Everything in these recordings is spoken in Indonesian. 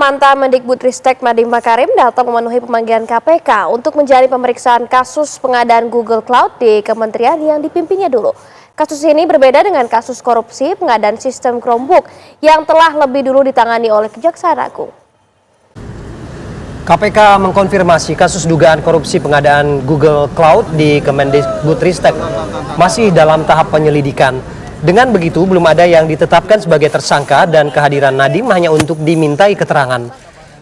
mantan Mendikbudristek Nadiem Makarim datang memenuhi pemanggilan KPK untuk menjalani pemeriksaan kasus pengadaan Google Cloud di kementerian yang dipimpinnya dulu. Kasus ini berbeda dengan kasus korupsi pengadaan sistem Chromebook yang telah lebih dulu ditangani oleh Kejaksaan Agung. KPK mengkonfirmasi kasus dugaan korupsi pengadaan Google Cloud di Kemendikbudristek masih dalam tahap penyelidikan. Dengan begitu, belum ada yang ditetapkan sebagai tersangka dan kehadiran Nadiem hanya untuk dimintai keterangan.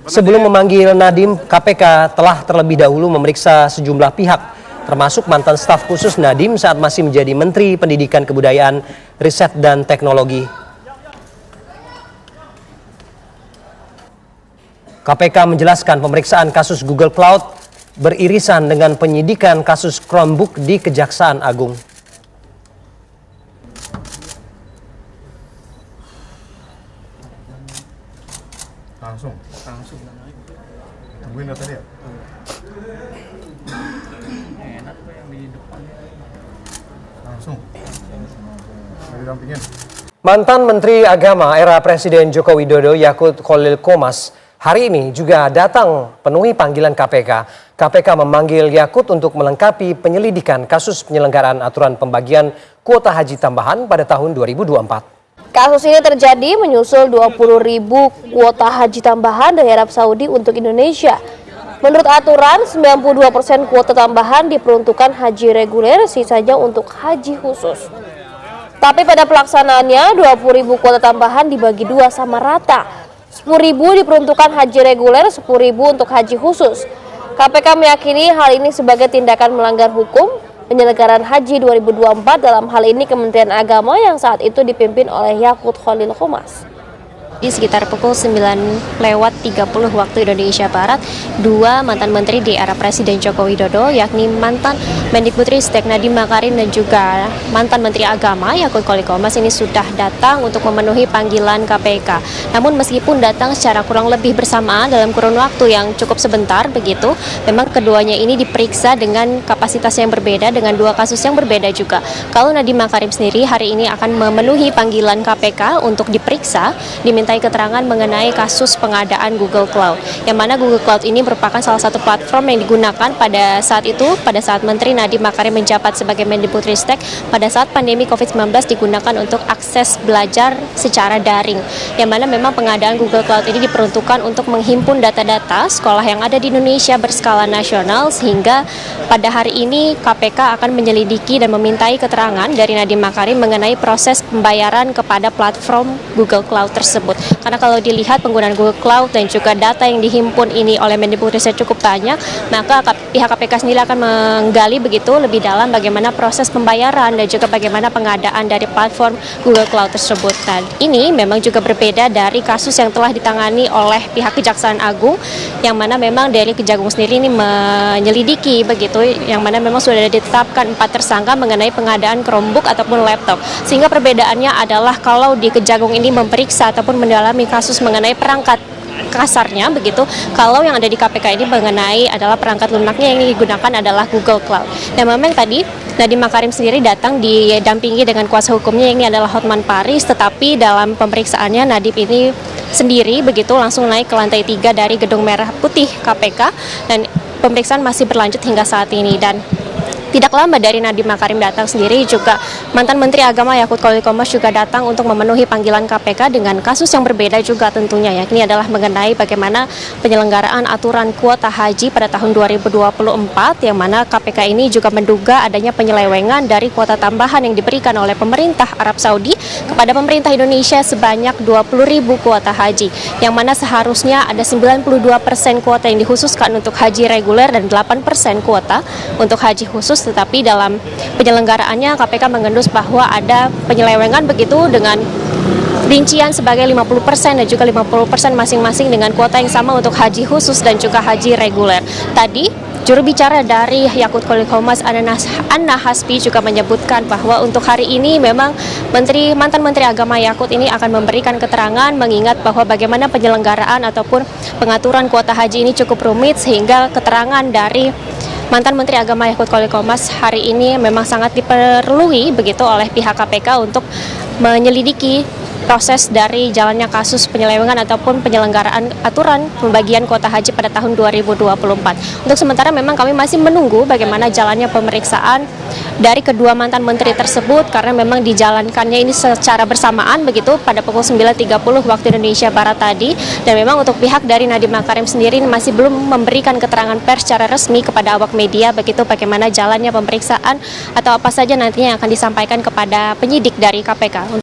Sebelum memanggil Nadiem, KPK telah terlebih dahulu memeriksa sejumlah pihak, termasuk mantan staf khusus Nadiem saat masih menjadi Menteri Pendidikan Kebudayaan, Riset dan Teknologi. KPK menjelaskan pemeriksaan kasus Google Cloud beririsan dengan penyidikan kasus Chromebook di Kejaksaan Agung. Langsung. Tungguin tadi ya? Enak tuh yang di depan. Langsung. Didampingin. Mantan Menteri Agama era Presiden Joko Widodo Yakut Khalil Qomas hari ini juga datang penuhi panggilan KPK. KPK memanggil Yakut untuk melengkapi penyelidikan kasus penyelenggaraan aturan pembagian kuota haji tambahan pada tahun 2024. Kasus ini terjadi menyusul 20.000 kuota haji tambahan dari Arab Saudi untuk Indonesia. Menurut aturan, 92% kuota tambahan diperuntukkan haji reguler, sisanya untuk haji khusus. Tapi pada pelaksanaannya, 20.000 kuota tambahan dibagi dua sama rata. 10.000 diperuntukkan haji reguler, 10.000 untuk haji khusus. KPK meyakini hal ini sebagai tindakan melanggar hukum penyelenggaraan haji 2024, dalam hal ini Kementerian Agama yang saat itu dipimpin oleh Yakut Khalil Qomas. Di sekitar pukul 9:30 waktu Indonesia Barat, dua mantan menteri di era Presiden Joko Widodo, yakni mantan Mendikbudristek Nadiem Makarim dan juga mantan Menteri Agama Yakut Khalil Qomas ini sudah datang untuk memenuhi panggilan KPK. Namun meskipun datang secara kurang lebih bersamaan dalam kurun waktu yang cukup sebentar begitu, memang keduanya ini diperiksa dengan kapasitas yang berbeda, dengan dua kasus yang berbeda juga. Kalau Nadiem Makarim sendiri hari ini akan memenuhi panggilan KPK untuk diperiksa, dimintai keterangan mengenai kasus pengadaan Google Cloud, yang mana Google Cloud ini merupakan salah satu platform yang digunakan pada saat itu, pada saat Menteri Nadiem Makarim menjabat sebagai Mendikbudristek pada saat pandemi COVID-19, digunakan untuk akses belajar secara daring, yang mana memang pengadaan Google Cloud ini diperuntukkan untuk menghimpun data-data sekolah yang ada di Indonesia berskala nasional, sehingga pada hari ini KPK akan menyelidiki dan memintai keterangan dari Nadiem Makarim mengenai proses pembayaran kepada platform Google Cloud tersebut. Karena kalau dilihat penggunaan Google Cloud dan juga data yang dihimpun ini oleh Mendikbudristek cukup banyak, maka pihak KPK sendiri akan menggali begitu lebih dalam bagaimana proses pembayaran dan juga bagaimana pengadaan dari platform Google Cloud tersebut. Dan ini memang juga berbeda dari kasus yang telah ditangani oleh pihak Kejaksaan Agung, yang mana memang dari Kejagung sendiri ini menyelidiki begitu, yang mana memang sudah ditetapkan 4 tersangka mengenai pengadaan Chromebook ataupun laptop. Sehingga perbedaannya adalah kalau di Kejagung ini memeriksa ataupun mendalami kasus mengenai perangkat kasarnya begitu, kalau yang ada di KPK ini mengenai adalah perangkat lunaknya yang digunakan adalah Google Cloud. Dan memang tadi Nadiem Makarim sendiri datang didampingi dengan kuasa hukumnya, ini adalah Hotman Paris, tetapi dalam pemeriksaannya Nadiem ini sendiri begitu langsung naik ke lantai 3 dari Gedung Merah Putih KPK, dan pemeriksaan masih berlanjut hingga saat ini. Dan tidak lama dari Nadiem Makarim datang sendiri, juga mantan Menteri Agama Yakut Khalil Qomas juga datang untuk memenuhi panggilan KPK dengan kasus yang berbeda juga tentunya, yakni adalah mengenai bagaimana penyelenggaraan aturan kuota haji pada tahun 2024, yang mana KPK ini juga menduga adanya penyelewengan dari kuota tambahan yang diberikan oleh pemerintah Arab Saudi kepada pemerintah Indonesia sebanyak 20.000 kuota haji, yang mana seharusnya ada 92% kuota yang dikhususkan untuk haji reguler dan 8% kuota untuk haji khusus. Tetapi dalam penyelenggaraannya KPK mengendus bahwa ada penyelewengan begitu dengan rincian sebagai 50% dan juga 50% masing-masing dengan kuota yang sama untuk haji khusus dan juga haji reguler. Tadi juru bicara dari Yakut Khalil Qomas, Anna Hasbi, juga menyebutkan bahwa untuk hari ini memang mantan Menteri Agama Yakut ini akan memberikan keterangan, mengingat bahwa bagaimana penyelenggaraan ataupun pengaturan kuota haji ini cukup rumit, sehingga keterangan dari mantan Menteri Agama Yakut Khalil Qomas hari ini memang sangat diperlui begitu oleh pihak KPK untuk menyelidiki proses dari jalannya kasus penyelewengan ataupun penyelenggaraan aturan pembagian kuota haji pada tahun 2024. Untuk sementara memang kami masih menunggu bagaimana jalannya pemeriksaan dari kedua mantan menteri tersebut karena memang dijalankannya ini secara bersamaan begitu pada pukul 9.30 waktu Indonesia Barat tadi, dan memang untuk pihak dari Nadiem Makarim sendiri masih belum memberikan keterangan pers secara resmi kepada awak media begitu bagaimana jalannya pemeriksaan atau apa saja nantinya yang akan disampaikan kepada penyidik dari KPK.